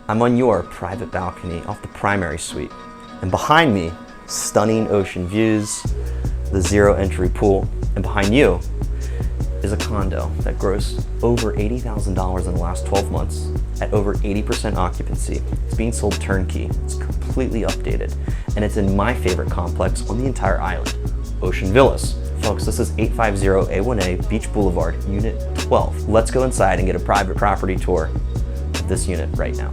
I'm on your private balcony off the primary suite. And behind me, stunning ocean views, the zero entry pool. And behind you is a condo that grossed over $80,000 in the last 12 months at over 80% occupancy. It's being sold turnkey. It's completely updated. And it's in my favorite complex on the entire island, Ocean Villas. Folks, this is 850 A1A Beach Boulevard, Unit 12. Let's go inside and get a private property tour of this unit right now.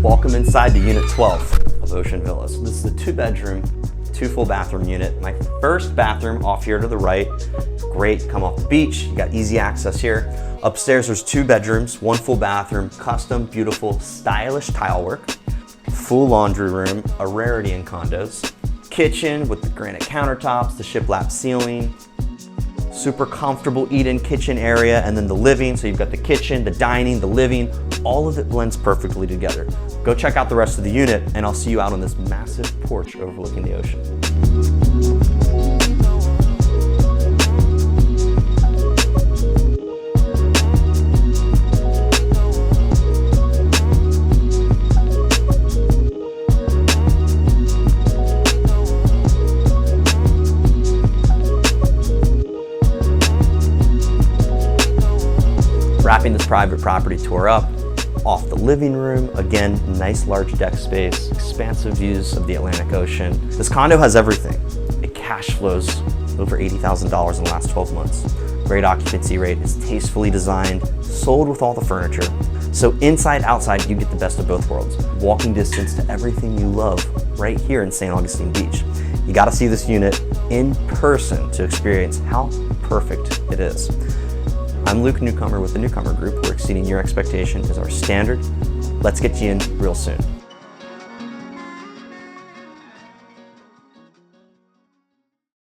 Welcome inside to Unit 12 of Ocean Villas. This is a 2-bedroom, 2 full bathroom unit. My first bathroom off here to the right. Great, come off the beach. You got easy access here. Upstairs there's 2 bedrooms, 1 full bathroom, custom, beautiful, stylish tile work, full laundry room, a rarity in condos, kitchen with the granite countertops, the shiplap ceiling, super comfortable eat-in kitchen area, and then the living. So you've got the kitchen, the dining, the living, all of it blends perfectly together. Go check out the rest of the unit and I'll see you out on this massive porch overlooking the ocean. Wrapping this private property tour up, off the living room, again, nice large deck space, expansive views of the Atlantic Ocean. This condo has everything. It cash flows over $80,000 in the last 12 months. Great occupancy rate, it's tastefully designed, sold with all the furniture. So inside, outside, you get the best of both worlds. Walking distance to everything you love right here in St. Augustine Beach. You gotta see this unit in person to experience how perfect it is. I'm Newcomer with the Newcomer Group, where exceeding your expectation is our standard. Let's get you in real soon.